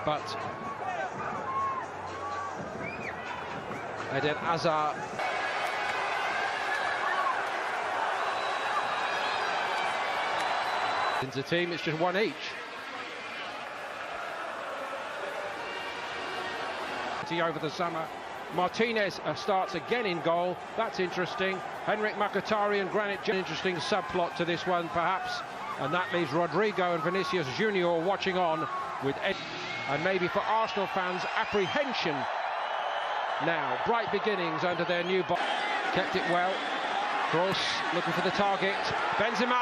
but Eden Hazard. In the team, it's just one each. Over the summer, Martinez starts again in goal. That's interesting. Henrik Mkhitaryan, Granit, interesting subplot to this one, perhaps. And that leaves Rodrigo and Vinicius Junior watching on with and maybe for Arsenal fans, apprehension now. Bright beginnings under their new boss. Kept it well. Kroos looking for the target. Benzema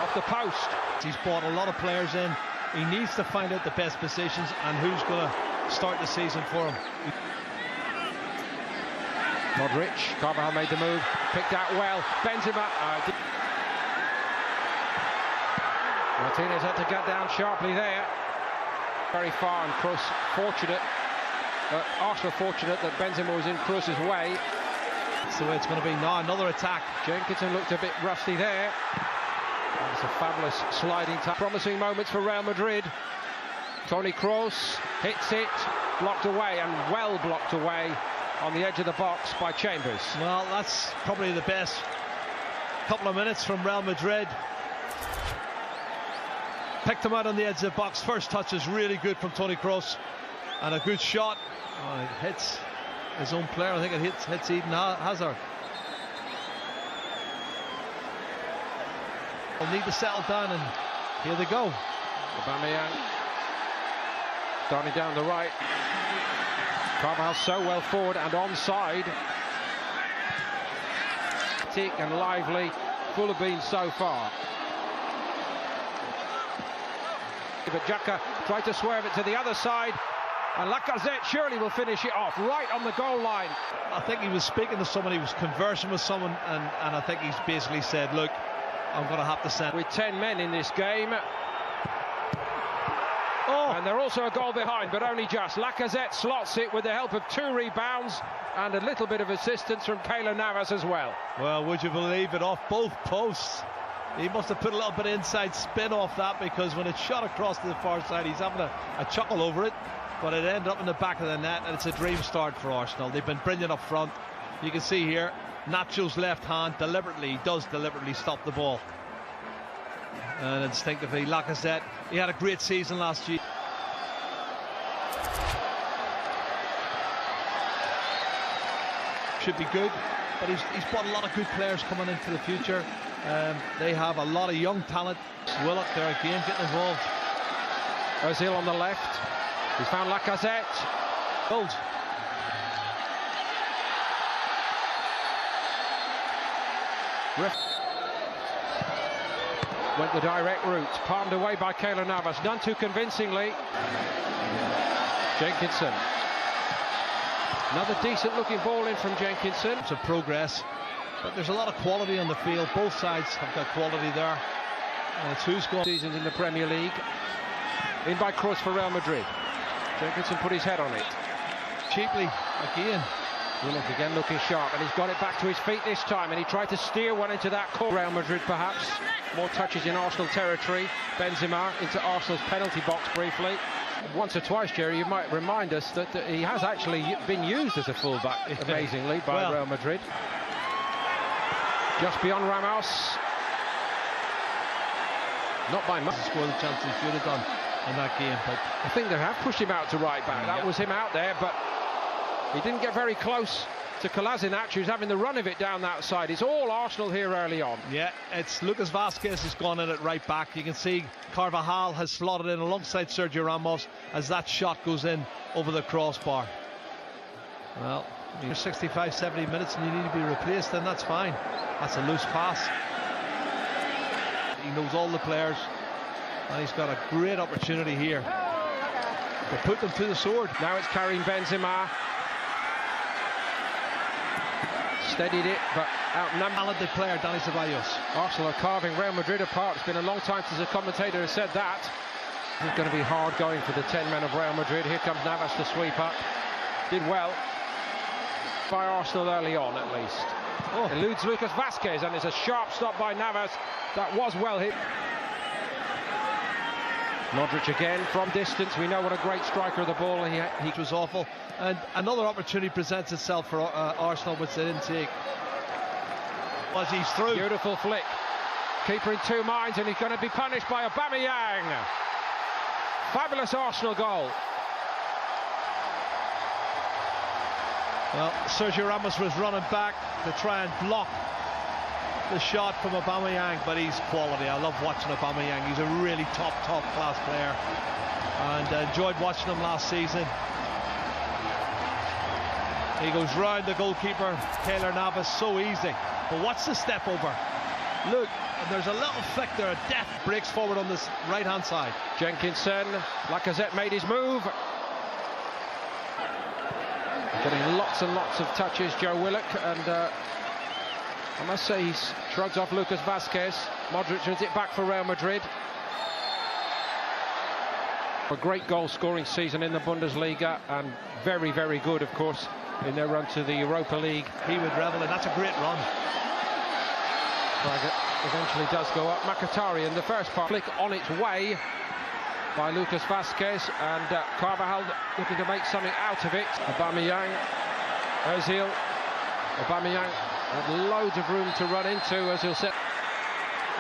off the post. He's brought a lot of players in. He needs to find out the best positions and who's going to start the season for him. Modric, Carvajal made the move, picked out well. Benzema. Martinez had to get down sharply there. Very far, and Kroos fortunate. Arsenal fortunate that Benzema was in Kroos's way. That's the way it's going to be now. Another attack. Jenkinson looked a bit rusty there. That's a fabulous sliding tackle. Promising moments for Real Madrid. Toni Kroos hits it, blocked away, and well blocked away on the edge of the box by Chambers. Well, that's probably the best couple of minutes from Real Madrid. Picked him out on the edge of the box. First touch is really good from Toni Kroos, and a good shot. Oh, it hits his own player. I think it hits Eden Hazard. They'll need to settle down, and here they go. Aubameyang starting down the right. Carvajal so well forward and onside. Tick and lively, full of beans so far. But Xhaka tried to swerve it to the other side, and Lacazette surely will finish it off right on the goal line. I think he was speaking to someone, he was conversing with someone, and I think he's basically said, look, I'm going to have to send. With 10 men in this game. Oh. And they're also a goal behind, but only just. Lacazette slots it with the help of 2 rebounds and a little bit of assistance from Keylor Navas as well. Well, would you believe it, off both posts. He must have put a little bit of inside spin off that, because when it shot across to the far side, he's having a chuckle over it, but it ended up in the back of the net, and it's a dream start for Arsenal. They've been brilliant up front. You can see here, Nacho's left hand does deliberately stop the ball. And instinctively, Lacazette, he had a great season last year. Should be good, but he's brought a lot of good players coming into the future. They have a lot of young talent. Willock there again getting involved. Ozil on the left. He's found Lacazette. Gold. Went the direct route, palmed away by Keylor Navas, none too convincingly. Jenkinson. Another decent looking ball in from Jenkinson. Some progress, but there's a lot of quality on the field. Both sides have got quality there. And it's who's got seasons in the Premier League. In by Kroos for Real Madrid. Jenkinson put his head on it. Cheaply, again. Willock again looking sharp, and he's got it back to his feet this time, and he tried to steer one into that corner. Real Madrid perhaps. More touches in Arsenal territory. Benzema into Arsenal's penalty box briefly. Once or twice, Jerry, you might remind us that he has actually been used as a fullback, amazingly, by Real Madrid. Just beyond Ramos. Not by much. Scored the chance he should have done in that game, but I think they have pushed him out to right back. That was him out there, but he didn't get very close to Kolasinac, who's having the run of it down that side. It's all Arsenal here early on. Yeah, it's Lucas Vazquez has gone in at right back. You can see Carvajal has slotted in alongside Sergio Ramos as that shot goes in over the crossbar. Well, you're 65-70 minutes and you need to be replaced, then that's fine. That's a loose pass. He knows all the players, and he's got a great opportunity here to put them to the sword. Now it's Karim Benzema. Steadied it, but outnumbered. Talented player, Dani Ceballos. Arsenal are carving Real Madrid apart. It's been a long time since a commentator has said that. It's going to be hard going for the 10 men of Real Madrid. Here comes Navas to sweep up. Did well by Arsenal early on, at least. Eludes Lucas Vazquez, and it's a sharp stop by Navas. That was well hit. Modric again from distance. We know what a great striker of the ball he was awful. And another opportunity presents itself for Arsenal, which they didn't take. Was he's through. Beautiful flick. Keeper in two minds, and he's going to be punished by Aubameyang. Fabulous Arsenal goal. Well, Sergio Ramos was running back to try and block the shot from Aubameyang, but he's quality. I love watching Aubameyang. He's a really top class player, and enjoyed watching him last season. He goes round the goalkeeper, Keylor Navas, so easy. But what's the step over? Look, there's a little flick there. A deft breaks forward on this right-hand side. Jenkinson, Lacazette made his move. Getting lots and lots of touches, Joe Willock, and I must say he shrugs off Lucas Vazquez. Modric wins it back for Real Madrid. A great goal-scoring season in the Bundesliga, and very, very good, of course, in their run to the Europa League. He would revel in. That's a great run. Braga eventually does go up. Mkhitaryan, the first part, flick on its way by Lucas Vazquez, and Carvajal looking to make something out of it. Aubameyang, Ozil, Aubameyang had loads of room to run into. Ozil set.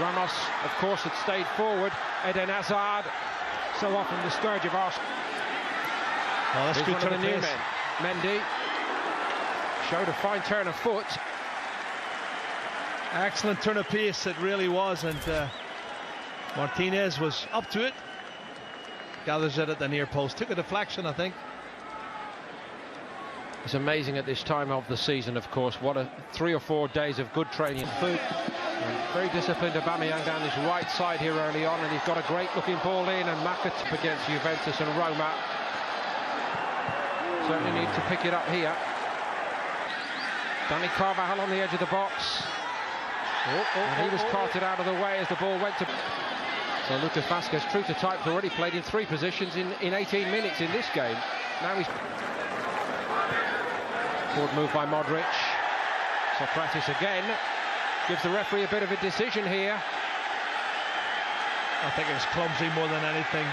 Ramos, of course, had stayed forward. Eden Hazard, so often the scourge of Arsenal. Well, that's good one of the new men. Mendy showed a fine turn of foot. Excellent turn of pace, it really was, and Martinez was up to it. Gathers it at the near post. Took a deflection, I think. It's amazing at this time of the season, of course. What a 3 or 4 days of good training. Food. And very disciplined Aubameyang down his right side here early on, and he's got a great looking ball in, and Mkhitaryan against Juventus and Roma. Certainly need to pick it up here. Dani Carvajal on the edge of the box. And he was carted out of the way as the ball went to... So Lucas Vazquez, true to type, has already played in 3 positions in 18 minutes in this game. Now he's... Forward move by Modric. Socrates again. Gives the referee a bit of a decision here. I think it was clumsy more than anything.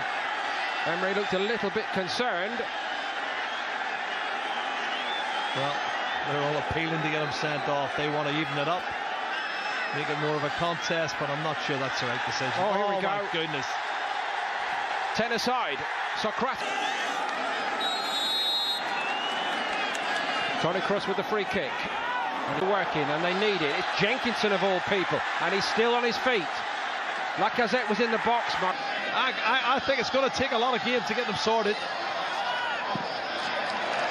Emery looked a little bit concerned. Well, they're all appealing to get him sent off. They want to even it up, make it more of a contest, but I'm not sure that's the right decision. Oh, here we go. My goodness. 10 aside. Socrates. Toni Kroos with the free kick. And they're working, and they need it. It's Jenkinson of all people, and he's still on his feet. Lacazette was in the box, but I think it's going to take a lot of games to get them sorted.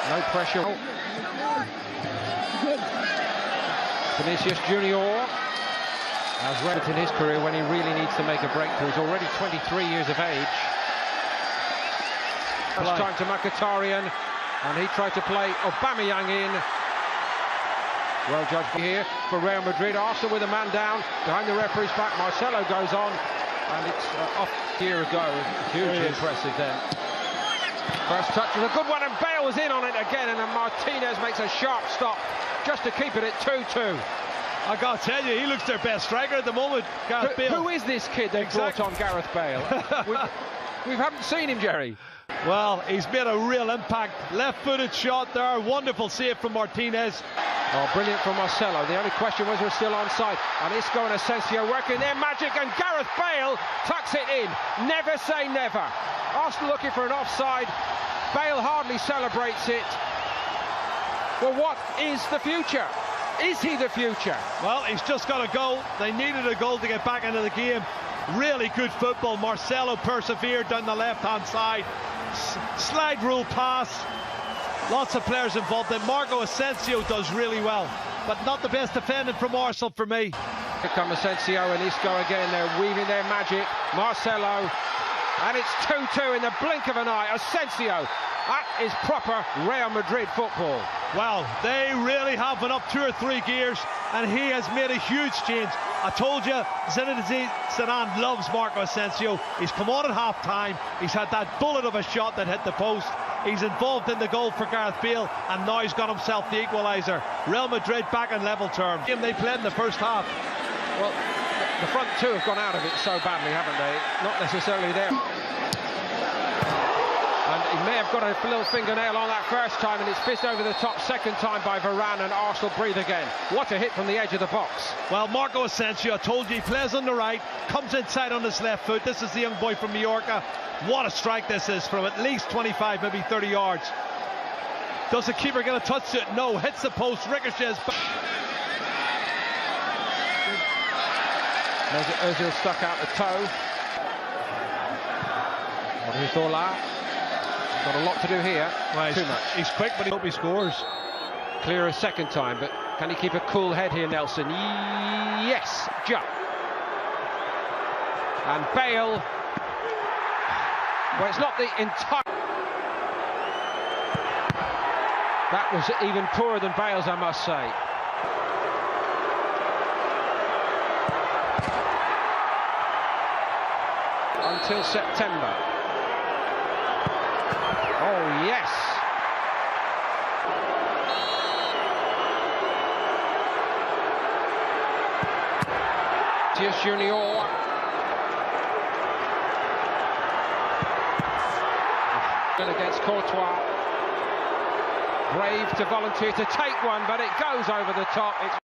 No pressure. Oh. Vinicius Junior has read it in his career when he really needs to make a breakthrough. He's already 23 years of age. First time to Mkhitaryan, and he tried to play Aubameyang in. Well judged here for Real Madrid. Arsenal with a man down behind the referee's back. Marcelo goes on, and it's off a year ago. Hugely impressive then. First touch was a good one, and Bale was in on it again, and then Martinez makes a sharp stop just to keep it at 2-2. I gotta tell you, he looks their best striker at the moment, Gareth Bale. Who is this kid they've brought on, Gareth Bale? we haven't seen him, Jerry. Well, he's made a real impact. Left-footed shot there, wonderful save from Martinez. Oh, brilliant from Marcelo. The only question was we're still onside. And Isco and Asensio working their magic, and Gareth Bale tucks it in. Never say never. Arsenal looking for an offside. Bale hardly celebrates it. Well, what is the future? Is he the future? Well, he's just got a goal. They needed a goal to get back into the game. Really good football. Marcelo persevered down the left-hand side. Slide rule pass. Lots of players involved. Then Marco Asensio does really well, but not the best defending from Arsenal for me. Here come Asensio and Isco again. They're weaving their magic. Marcelo, and it's 2-2 in the blink of an eye. Asensio. That is proper Real Madrid football. Well, they really have went up 2 or 3 gears, and he has made a huge change. I told you, Zinedine Zidane loves Marco Asensio. He's come on at half-time. He's had that bullet of a shot that hit the post. He's involved in the goal for Gareth Bale, and now he's got himself the equaliser. Real Madrid back in level terms. They played in the first half. Well, the front two have gone out of it so badly, haven't they? Not necessarily there. have got a little fingernail on that first time, and it's fizzed over the top second time by Varane, and Arsenal breathe again. What a hit from the edge of the box. Well, Marco Asensio, I told you, he plays on the right, comes inside on his left foot. This is the young boy from Mallorca. What a strike this is from at least 25, maybe 30 yards. Does the keeper get a touch to it? No, hits the post, ricochets back. Ozil stuck out the toe. Odriozola. Got a lot to do here. Right, Too much. He's quick, but he hope he scores. Clear a second time, but can he keep a cool head here, Nelson? Yes, jump. And Bale. Well, it's not the entire. That was even poorer than Bale's, I must say. Until September. Oh, yes. Vinicius Junior. Against Courtois. Brave to volunteer to take one, but it goes over the top. It's